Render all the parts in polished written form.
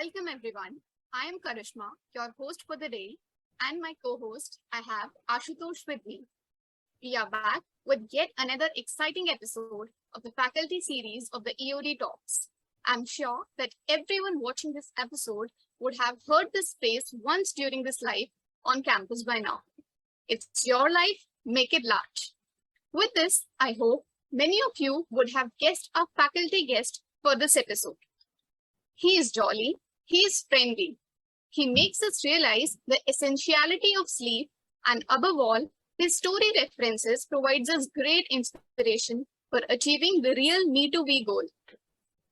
Welcome everyone. I am Karishma, your host for the day, and my co-host, I have Ashutosh with me. We are back with yet another exciting episode of the faculty series of the EOD Talks. I'm sure that everyone watching this episode would have heard this phrase once during this life on campus by now. It's your life, make it large. With this, I hope many of you would have guessed our faculty guest for this episode. He is jolly, he is friendly. He makes us realize the essentiality of sleep, and above all, his story references provides us great inspiration for achieving the real me to we goal.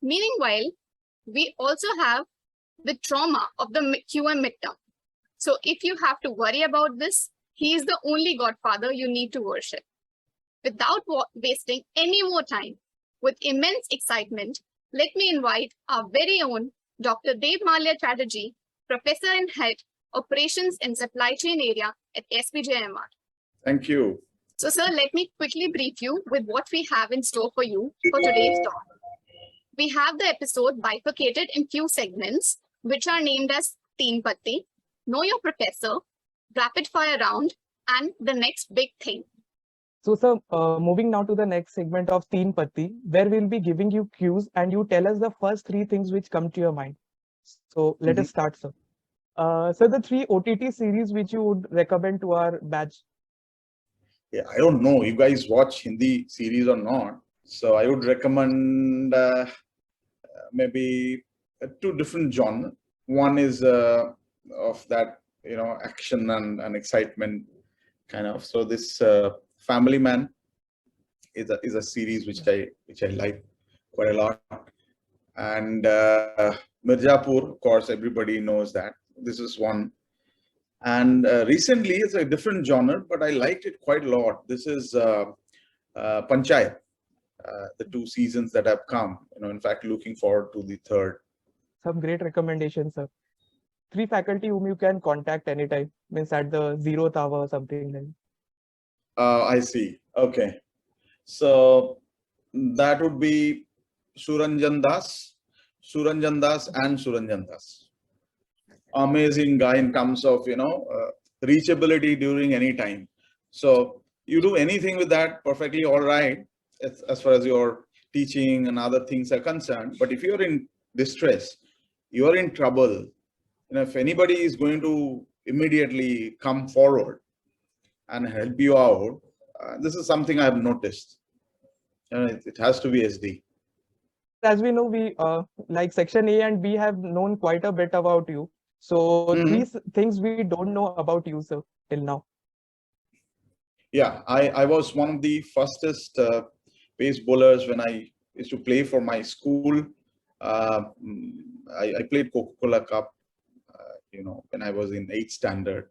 Meanwhile, we also have the trauma of the QM midterm. So if you have to worry about this, he is the only godfather you need to worship. Without wasting any more time, with immense excitement, let me invite our very own Dr. DEBMALLYA Chatterjee, Professor and Head, Operations and Supply Chain Area at SPJIMR. Thank you. So, sir, let me quickly brief you with what we have in store for you for today's talk. We have the episode bifurcated in few segments, which are named as Teen Patti, Know Your Professor, Rapid Fire Round, and the Next Big Thing. So, sir, moving now to the next segment of Teen Patti, where we'll be giving you cues and you tell us the first three things which come to your mind. So, let us start, sir. So, the 3 OTT series which you would recommend to our batch. Yeah, I don't know you guys watch Hindi series or not. So I would recommend maybe 2 different genres. One is of that, action and excitement kind of. So this Family Man is a series which I like quite a lot. And Mirzapur, of course, everybody knows that. This is one. And recently, it's a different genre, but I liked it quite a lot. This is Panchayat, the 2 seasons that have come. In fact, looking forward to the 3rd. Some great recommendations, sir. 3 faculty whom you can contact anytime, means at the 0th hour or something like. I see. Okay. So that would be Suranjan Das, and Suranjan Das. Amazing guy in terms of, reachability during any time. So you do anything with that, perfectly all right, as far as your teaching and other things are concerned. But if you're in distress, you're in trouble, if anybody is going to immediately come forward and help you out, this is something I've noticed. It has to be SD. As we know, we like section A and B have known quite a bit about you. So 3 things we don't know about you, sir, till now. Yeah, I was one of the fastest pace bowlers when I used to play for my school. I played Coca-Cola Cup, when I was in 8th standard.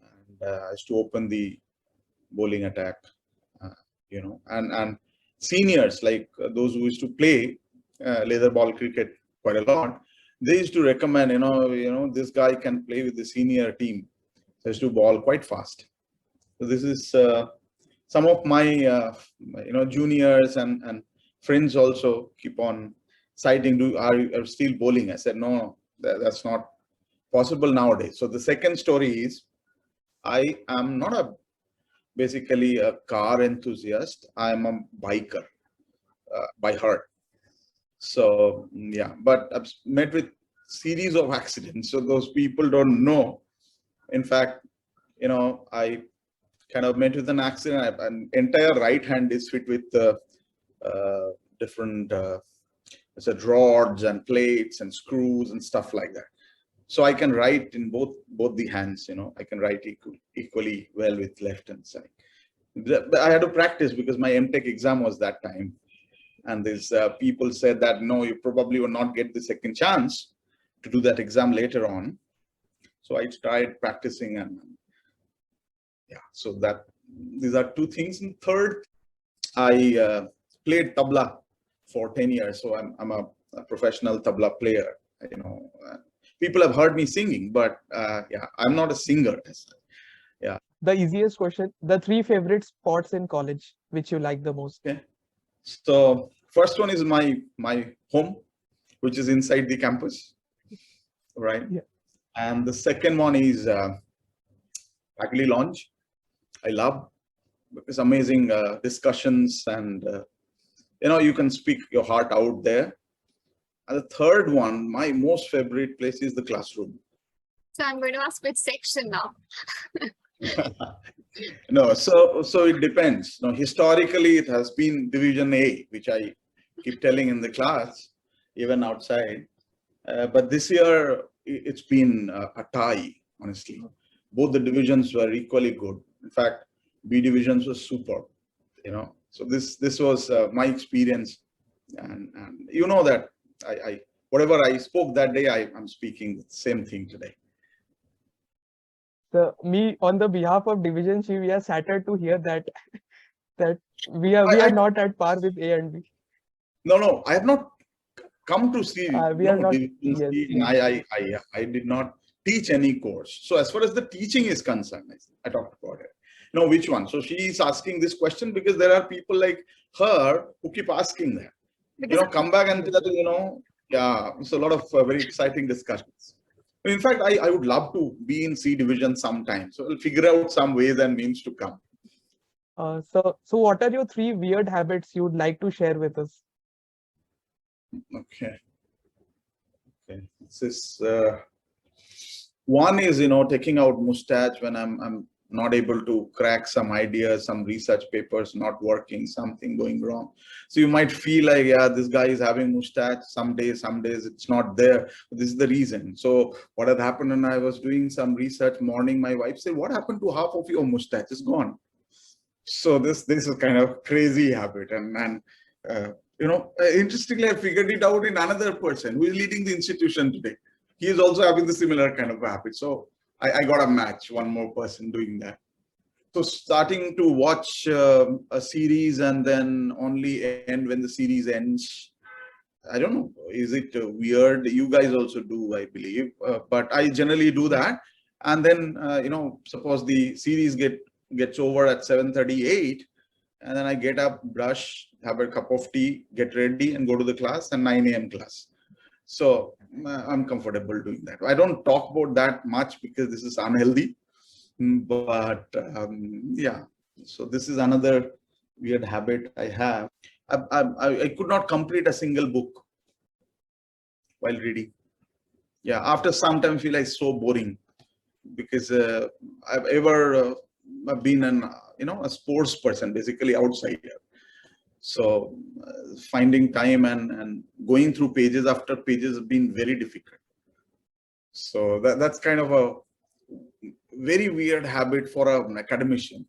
And I used to open the bowling attack, and seniors like those who used to play leather ball cricket quite a lot. They used to recommend, this guy can play with the senior team. So I used to bowl quite fast. So this is some of my, juniors and friends also keep on citing, are you still bowling? I said, no, that's not possible nowadays. So the second story is, I am not basically a car enthusiast. I am a biker by heart. So yeah, but I've met with series of accidents. So those people don't know. In fact, I kind of met with an accident. An entire right hand is fit with different rods and plates and screws and stuff like that. So I can write in both the hands. I can write equally well with left hand side. But I had to practice because my MTech exam was that time. And these people said that, no, you probably will not get the second chance to do that exam later on. So I tried practicing, and yeah, so these are 2 things. And third, I played tabla for 10 years. So I'm a professional tabla player. People have heard me singing, but yeah, I'm not a singer. Yeah. The easiest question, the 3 favorite spots in college, which you like the most. Okay. So first one is my home, which is inside the campus. right? Yeah. And the second one is faculty launch. I love because amazing discussions and you can speak your heart out there. And the third one, my most favorite place is the classroom. So I'm going to ask which section now. No, so it depends. No, historically it has been Division A, which I keep telling in the class, even outside. But this year it's been a tie, honestly. Both the divisions were equally good. In fact, B divisions was super. So this was my experience, and you know that I whatever I spoke that day, I'm speaking the same thing today. So me, on the behalf of Division C, we are saddened to hear that we are not at par with A and B. No, I have not come to see We are not. Division Yes, C, and I did not teach any course. So as far as the teaching is concerned, I talked about it. No, which one? So she is asking this question because there are people like her who keep asking that. Come back and tell, yeah, it's a lot of very exciting discussions. In fact, I would love to be in C division sometime. So I'll figure out some ways and means to come. So what are your 3 weird habits you'd like to share with us? Okay. This is one is taking out mustache when I'm not able to crack some ideas, some research papers not working, something going wrong. So you might feel like, yeah, this guy is having mustache. Some days it's not there. But this is the reason. So what had happened when I was doing some research morning, my wife said, what happened to half of your mustache? It's gone. So this is kind of crazy habit. And interestingly, I figured it out in another person who is leading the institution today. He is also having the similar kind of habit. So I got a match, one more person doing that. So starting to watch a series and then only end when the series ends. I don't know, is it weird? You guys also do, I believe, but I generally do that. And then, suppose the series gets over at 7:38, and then I get up, brush, have a cup of tea, get ready and go to the class, and 9 a.m. class. So I'm comfortable doing that. I don't talk about that much because this is unhealthy, but yeah. So this is another weird habit I have. I could not complete a single book while reading. Yeah, after some time I feel like so boring because I've been a sports person, basically outsider. So finding time and going through pages after pages has been very difficult. So that's kind of a very weird habit for an academician.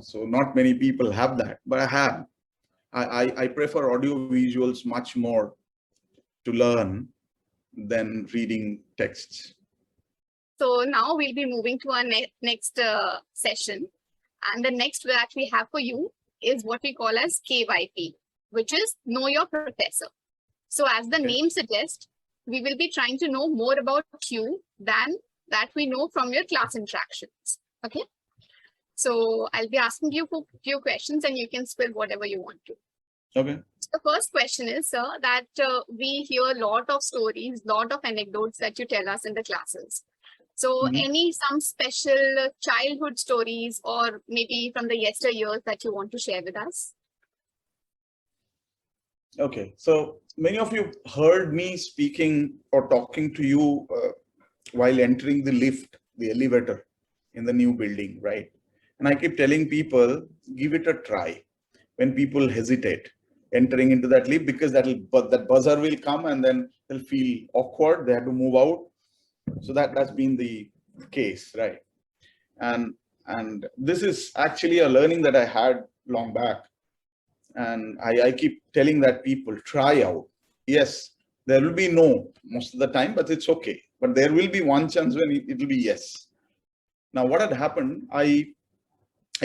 So not many people have that, but I have. I prefer audio visuals much more to learn than reading texts. So now we'll be moving to our next session. And the next that we have for you is what we call as KYP, which is Know Your Professor. So as the name suggests, we will be trying to know more about you than that we know from your class interactions. Okay. So I'll be asking you a few questions and you can spill whatever you want to. Okay. The first question is, sir, that we hear a lot of stories, lot of anecdotes that you tell us in the classes. So some special childhood stories or maybe from the yesteryears that you want to share with us? Okay, so many of you heard me speaking or talking to you while entering the lift, the elevator in the new building, right? And I keep telling people, give it a try. When people hesitate entering into that lift, because that buzzer will come and then they'll feel awkward, they have to move out. So that's been the case, right? And this is actually a learning that I had long back. And I keep telling that people try out. Yes, there will be no most of the time, but it's okay. But there will be one chance when it will be yes. Now, what had happened, I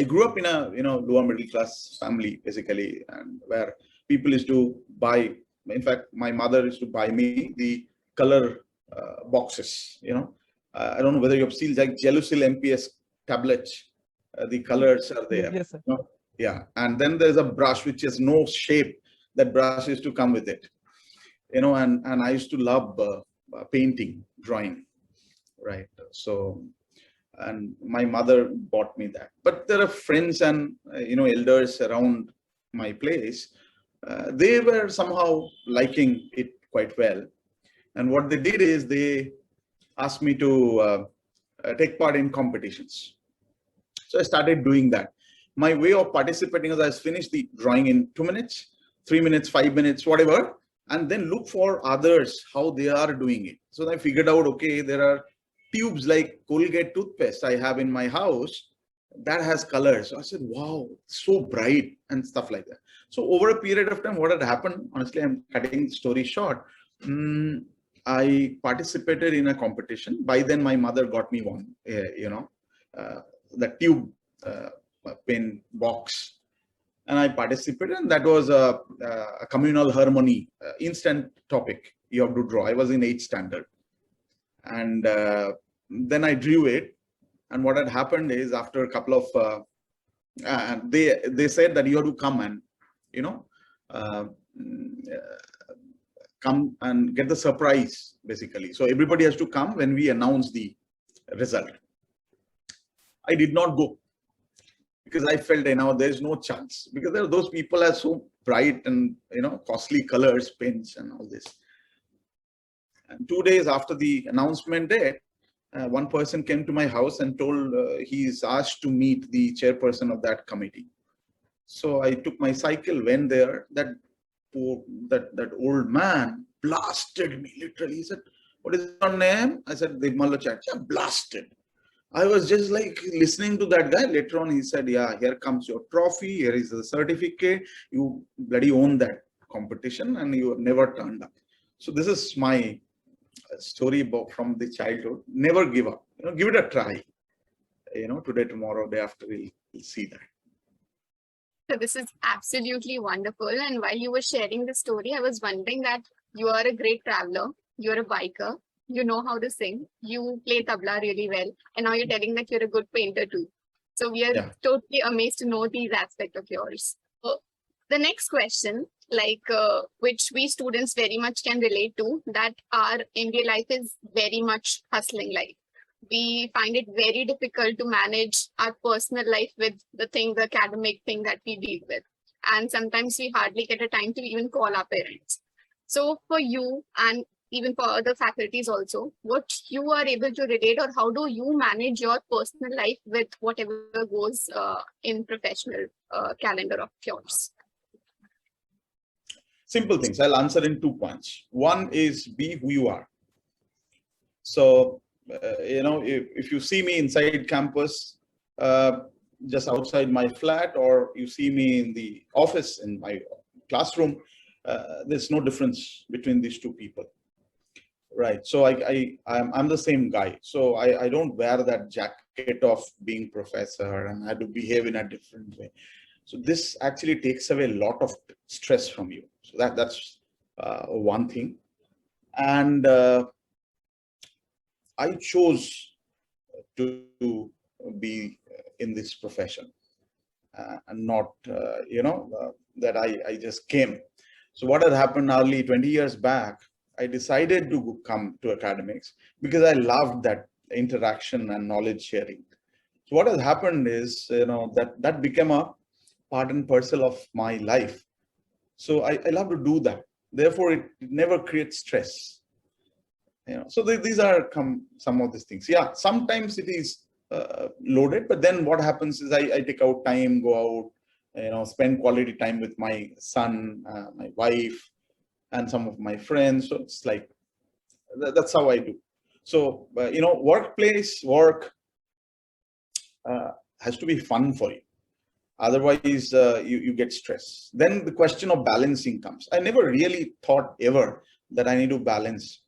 grew up in a lower middle class family, basically, and where people used to buy. In fact, my mother used to buy me the color boxes. I don't know whether you have seen like Gelusil MPS tablets. The colors are there. Yes, sir. Yeah, and then there's a brush which has no shape. That brush is to come with it. And I used to love painting, drawing, right? So, and my mother bought me that. But there are friends and elders around my place. They were somehow liking it quite well. And what they did is they asked me to take part in competitions. So I started doing that. My way of participating is I finished the drawing in 2 minutes, 3 minutes, 5 minutes, whatever, and then look for others, how they are doing it. So I figured out, okay, there are tubes like Colgate toothpaste I have in my house that has colors. So I said, wow, so bright and stuff like that. So over a period of time, what had happened, honestly, I'm cutting the story short. I participated in a competition. By then, my mother got me one, the tube pen box, and I participated, and that was a communal harmony, instant topic you have to draw. I was in 8th standard, and then I drew it. And what had happened is, after a couple of they said that you have to come and come and get the surprise, basically. So everybody has to come when we announce the result. I did not go because I felt there's no chance, because those people are so bright and costly colors, pens and all this. And 2 days after the announcement day, one person came to my house and told he's asked to meet the chairperson of that committee. So I took my cycle, went there. That old man blasted me, literally. He said, "What is your name?" I said, "DEBMALLYA Sir." Blasted. I was just like listening to that guy. Later on, he said, "Yeah, here comes your trophy. Here is the certificate. You bloody own that competition and you have never turned up." So this is my story about from the childhood. Never give up. Give it a try. Today, tomorrow, day after, we'll see that. So this is absolutely wonderful. And while you were sharing the story, I was wondering that you are a great traveler. You're a biker. You know how to sing. You play tabla really well. And now you're telling that you're a good painter too. So we are totally amazed to know these aspects of yours. So the next question, which we students very much can relate to, that our MBA life is very much hustling life. We find it very difficult to manage our personal life with the academic thing that we deal with. And sometimes we hardly get a time to even call our parents. So for you, and even for other faculties also, what you are able to relate, or how do you manage your personal life with whatever goes in professional calendar of yours? Simple things. I'll answer in 2 points. One is be who you are. So, if you see me inside campus, just outside my flat, or you see me in the office, in my classroom, there's no difference between these two people. Right. So I'm the same guy. So I don't wear that jacket of being professor and I had to behave in a different way. So this actually takes away a lot of stress from you. So that's one thing. And I chose to be in this profession and not, that I just came. So what had happened early 20 years back, I decided to come to academics because I loved that interaction and knowledge sharing. So what has happened is, that became a part and parcel of my life. So I love to do that. Therefore, it never creates stress. So these are some of these things. Yeah, sometimes it is loaded, but then what happens is I take out time, go out, spend quality time with my son, my wife, and some of my friends. So it's like, that's how I do. So, workplace work has to be fun for you. Otherwise, you get stressed. Then the question of balancing comes. I never really thought ever that I need to balance.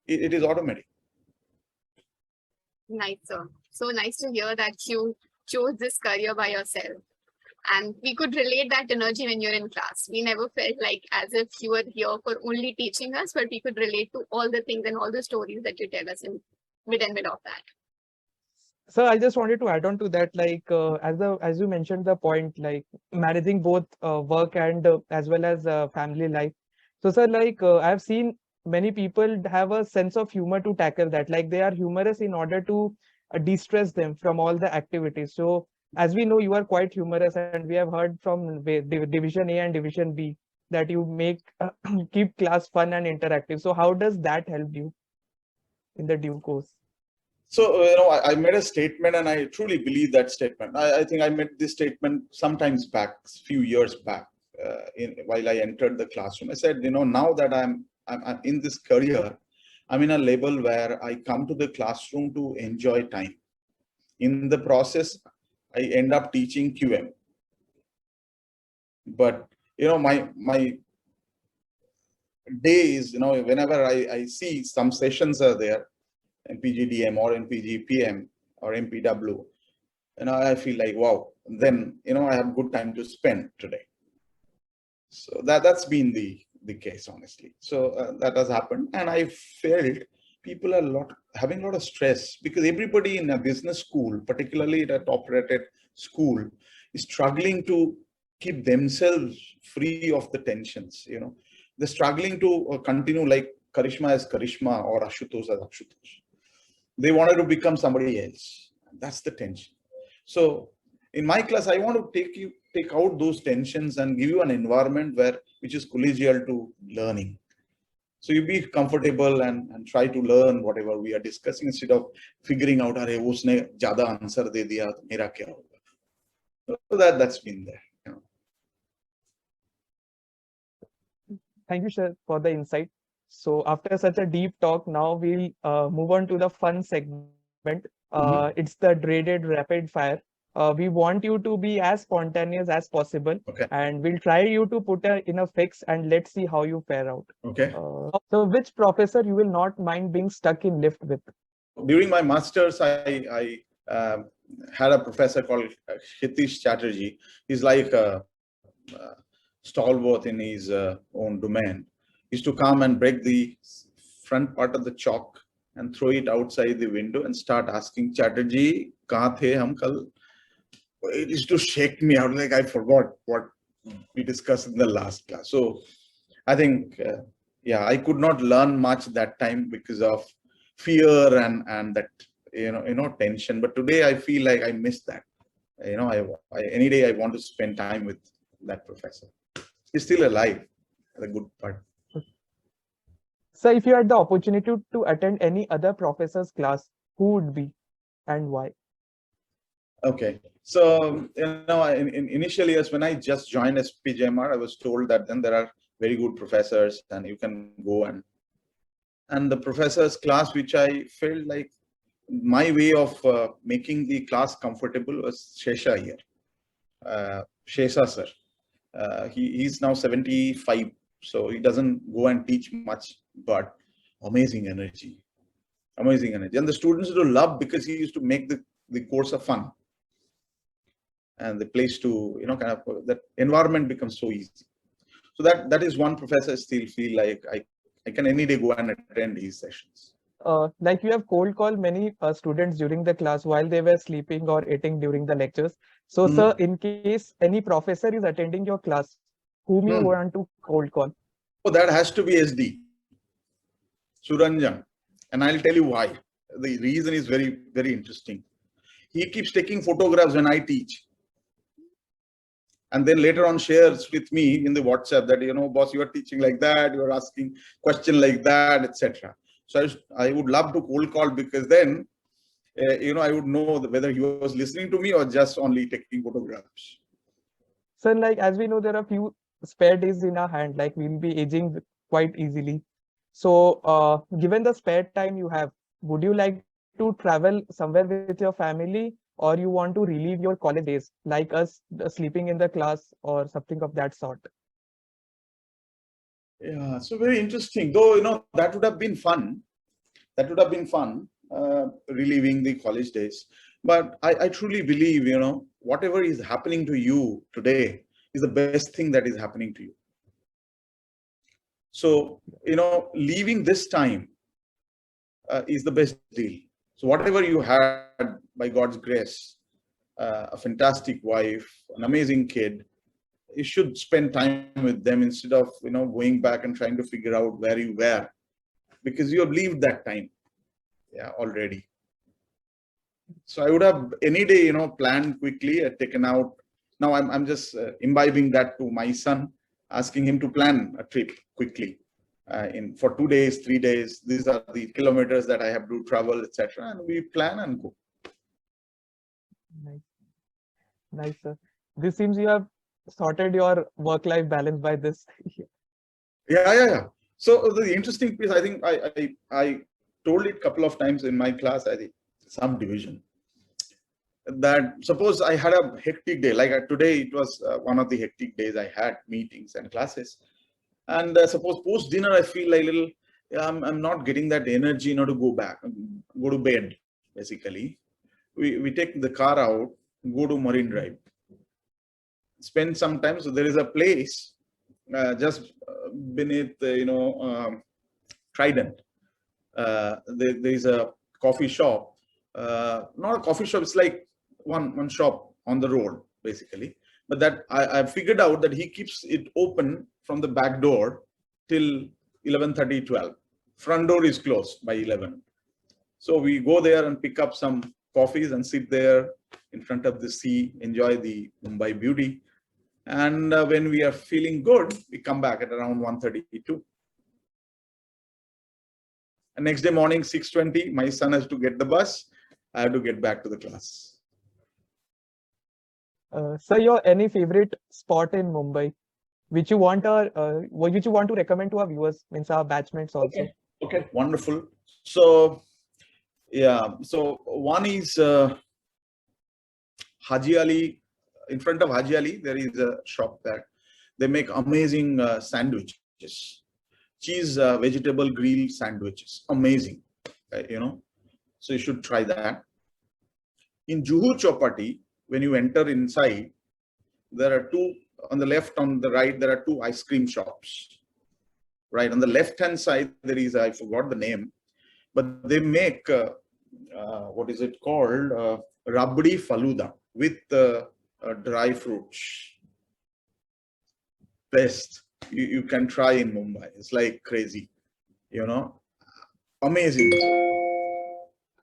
It is automatic. Nice, sir. So nice to hear that you chose this career by yourself. And we could relate that energy when you're in class. We never felt like as if you were here for only teaching us, but we could relate to all the things and all the stories that you tell us in mid and mid of that. So I just wanted to add on to that, as you mentioned the point, like managing both work and as well as family life. So sir, I've seen many people have a sense of humor to tackle that. Like they are humorous in order to de-stress them from all the activities. So as we know, you are quite humorous, and we have heard from Division A and Division B that you make keep class fun and interactive. So how does that help you in the due course? So, I made a statement, and I truly believe that statement. I think I made this statement sometimes back, few years back, while I entered the classroom. I said, now that I'm in this career, I'm in a level where I come to the classroom to enjoy time. In the process, I end up teaching QM. But, my days, whenever I see some sessions are there, MPGDM or MPGPM or MPW, I feel like, wow, then, I have good time to spend today. So that's been the case, honestly. So that has happened. And I felt people are having a lot of stress, because everybody in a business school, particularly at a top-rated school, is struggling to keep themselves free of the tensions. They're struggling to continue like Karishma as Karishma or Ashutosh as Ashutosh. They wanted to become somebody else. That's the tension. So in my class, I want to take out those tensions and give you an environment which is collegial to learning. So you be comfortable and try to learn whatever we are discussing, instead of figuring out, "Arey, usne zyada answer de diya, to mera kya hoga?" So that's been there. Thank you, sir, for the insight. So after such a deep talk, now we'll move on to the fun segment. It's the dreaded rapid fire. We want you to be as spontaneous as possible, Okay. and we'll try you to put in a fix, and let's see how you fare out. Okay. So which professor you will not mind being stuck in lift with? During my master's, I had a professor called Chatterjee. He's like a stalwart in his own domain. He used to come and break the front part of the chalk and throw it outside the window and start asking, "Chatterjee, kahan the hum kal?" It used to shake me out, like I forgot what we discussed in the last class. So I think, yeah, I could not learn much that time because of fear and that tension. But today I feel like I miss that. Any day I want to spend time with that professor. He's still alive. The good part. So if you had the opportunity to attend any other professor's class, who would be and why? Okay. So, in initial years, when I just joined SPJIMR, I was told that then there are very good professors and you can go and the professor's class, which I felt like my way of making the class comfortable, was Shesha here. Shesha sir. He's now 75, so he doesn't go and teach much, but amazing energy. Amazing energy. And the students do love, because he used to make the course a fun. And the place to, kind of, that environment becomes so easy. So that is one professor I still feel like I can any day go and attend these sessions. Like you have cold called many students during the class while they were sleeping or eating during the lectures. So, sir, in case any professor is attending your class, whom you want to cold call? Oh, that has to be SD, Suranjan. And I'll tell you why. The reason is very, very interesting. He keeps taking photographs when I teach. And then later on shares with me in the WhatsApp that, boss, you are teaching like that, you are asking question like that, etc. So I would love to cold call, because then, I would know whether he was listening to me or just only taking photographs. Sir, like as we know, there are few spare days in our hand, like we'll be aging quite easily. So given the spare time you have, would you like to travel somewhere with your family, or you want to relive your college days, like us sleeping in the class or something of that sort? Yeah, so very interesting. Though, that would have been fun. That would have been fun, reliving the college days. But I truly believe, whatever is happening to you today is the best thing that is happening to you. So, leaving this time is the best deal. So whatever you had, by God's grace, a fantastic wife, an amazing kid, you should spend time with them, instead of, going back and trying to figure out where you were because you have lived that time, yeah, already. So I would have any day, planned quickly, taken out. Now I'm just imbibing that to my son, asking him to plan a trip quickly. For 2 days, 3 days, these are the kilometers that I have to travel, etc. And we plan and go. Nice. Nice, sir. This seems you have sorted your work-life balance by this. Yeah. So the interesting piece, I think I told it a couple of times in my class, I think some division, that suppose I had a hectic day, like today, it was one of the hectic days I had meetings and classes. And suppose post dinner, I feel like little, I'm not getting that energy, to go back, go to bed, basically. We take the car out, go to Marine Drive, spend some time. So there is a place just beneath, Trident. There is a coffee shop, not a coffee shop, it's like one shop on the road, basically. But that I figured out that he keeps it open from the back door till 11:30, 12. Front door is closed by 11. So we go there and pick up some coffees and sit there in front of the sea, enjoy the Mumbai beauty. And when we are feeling good, we come back at around 1:32. And next day morning, 6:20, my son has to get the bus. I have to get back to the class. Sir, your any favorite spot in Mumbai, which you want to recommend to our viewers, means our batchmates also. Okay, wonderful. So yeah, so one is Haji Ali. In front of Haji Ali, there is a shop there. They make amazing sandwiches, cheese vegetable grilled sandwiches, amazing. So you should try that. In Juhu Chowpatty, when you enter inside, there are two on the left, on the right, there are two ice cream shops. Right on the left hand side, there is, I forgot the name, but they make what is it called, rabdi faluda with dry fruits. Best you can try in Mumbai. It's like crazy, amazing.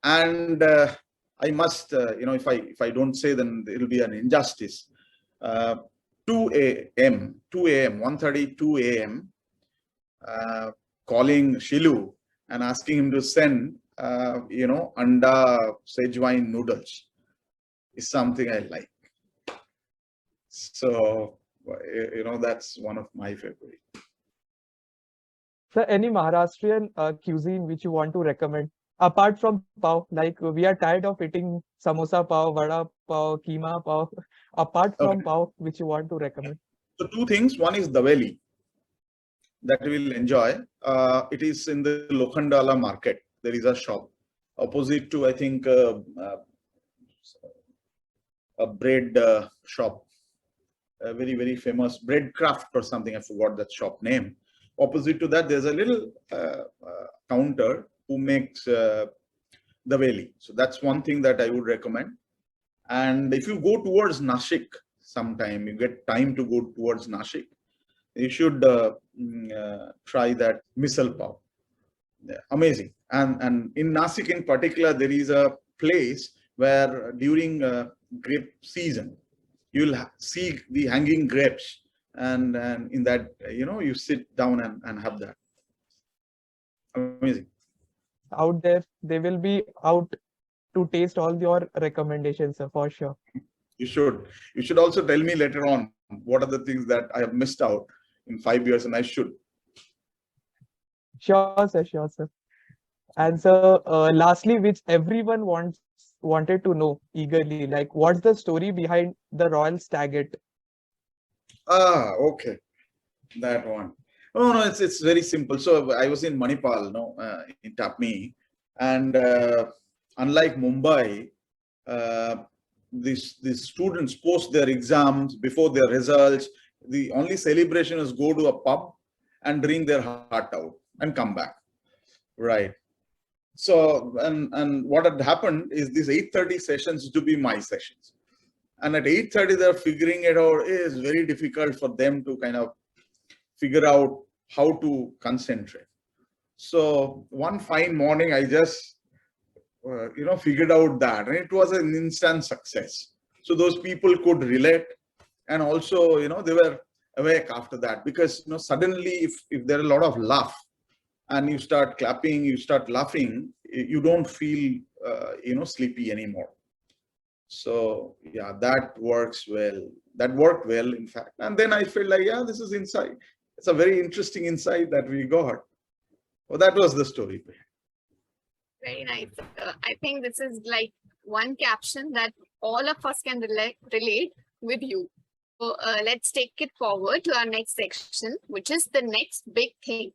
And I must, if I don't say, then it'll be an injustice. 2 a.m., 1:32 a.m. Calling Shilu and asking him to send, anda Szechuan noodles is something I like. So, that's one of my favorite. Sir, any Maharashtrian cuisine which you want to recommend? Apart from pav, like we are tired of eating samosa pav, vada pav, keema pav. Apart from pav, which you want to recommend? So two things. One is Daveli that we will enjoy. It is in the Lokhandwala market. There is a shop opposite to, I think, a bread shop, a very, very famous bread craft or something. I forgot that shop name. Opposite to that, there's a little counter who makes Daveli. So that's one thing that I would recommend. And if you go towards Nashik sometime, you get time to go towards Nashik, you should try that misal pav. Yeah, amazing. And in Nashik in particular, there is a place where during grape season, you'll see the hanging grapes. And in that, you sit down and have that. Amazing. Out there, they will be out to taste all your recommendations, sir, for sure. You should. You should also tell me later on what are the things that I have missed out in 5 years, and I should. Sure, sir. Sure, sir. And so, lastly, which everyone wanted to know eagerly, like what's the story behind the Royal Stagget? Okay, that one. Oh no, it's very simple. So I was in Manipal, in Tapmi, and unlike Mumbai, these students post their exams before their results. The only celebration is go to a pub and drink their heart out and come back, right? So and what had happened is these 8:30 sessions to be my sessions, and at 8:30 they're figuring it out. It is very difficult for them to kind of figure out how to concentrate. So one fine morning, I just, figured out that, and it was an instant success. So those people could relate, and also, they were awake after that, because, suddenly if there are a lot of laugh and you start clapping, you start laughing, you don't feel, sleepy anymore. So yeah, that works well. That worked well, in fact. And then I felt like, yeah, this is insight. It's a very interesting insight that we got. Well, that was the story. Very nice. I think this is like one caption that all of us can relate with you. So let's take it forward to our next section, which is the next big thing.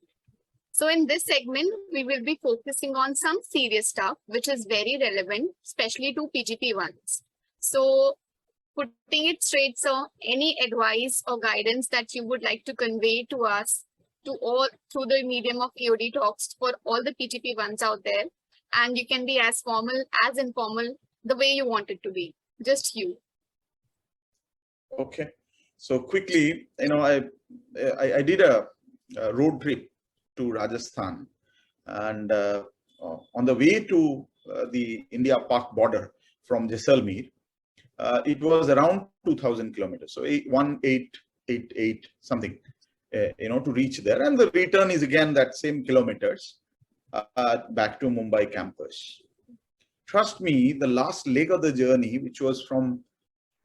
So in this segment, we will be focusing on some serious stuff, which is very relevant, especially to PGP ones. So putting it straight, sir, any advice or guidance that you would like to convey to us, to all through the medium of EOD talks for all the PGP ones out there? And you can be as formal, as informal, the way you want it to be. Just you. Okay. So quickly, I did a road trip to Rajasthan, and on the way to the India-Pak border from Jaisalmer, it was around 2,000 kilometers, so 1888 something, to reach there, and the return is again that same kilometers back to Mumbai campus. Trust me, the last leg of the journey, which was from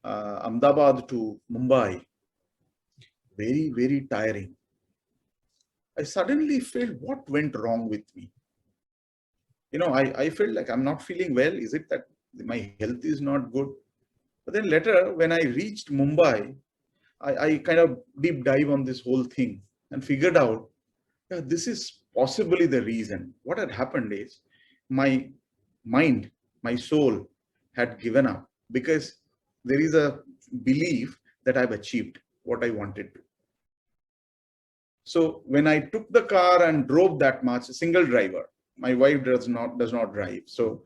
Ahmedabad to Mumbai, very, very tiring. I suddenly felt what went wrong with me. I felt like I'm not feeling well. Is it that my health is not good? But then later, when I reached Mumbai, I kind of deep dive on this whole thing and figured out, yeah, this is possibly the reason. What had happened is my mind, my soul had given up, because there is a belief that I've achieved what I wanted to. So when I took the car and drove that much, a single driver, my wife does not drive. So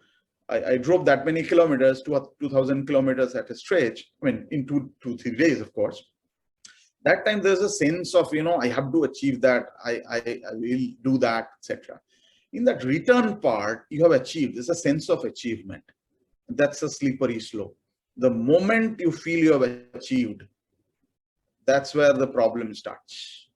I drove that many kilometers, 2,000 kilometers at a stretch. I mean, in 3 days, of course. That time there's a sense of, I have to achieve that. I will do that, etc. In that return part, you have achieved. There's a sense of achievement. That's a slippery slope. The moment you feel you have achieved, that's where the problem starts.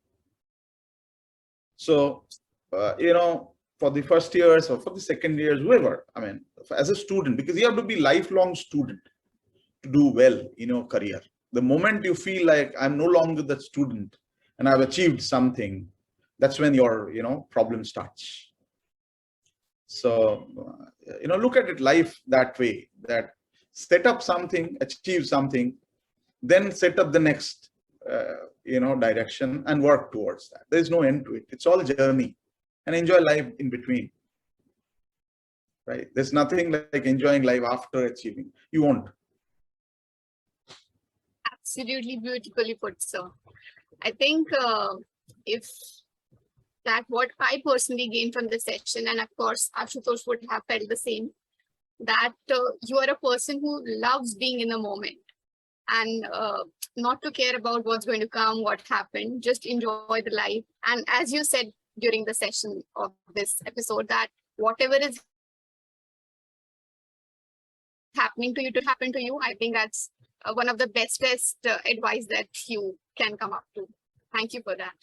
So, for the first years or for the second years, whoever, I mean, as a student, because you have to be lifelong student to do well in your career. The moment you feel like I'm no longer the student and I've achieved something, that's when your, problem starts. So, look at it life that way, that set up something, achieve something, then set up the next, direction and work towards that. There's no end to it. It's all journey, and enjoy life in between. Right? There's nothing like enjoying life after achieving. You won't. Absolutely beautifully put, sir. I think if that what I personally gained from the session, and of course Ashutosh would have felt the same, that you are a person who loves being in the moment and not to care about what's going to come, what happened, just enjoy the life. And as you said during the session of this episode, that whatever is happening to you to happen to you, I think that's one of the bestest advice that you can come up to. Thank you for that.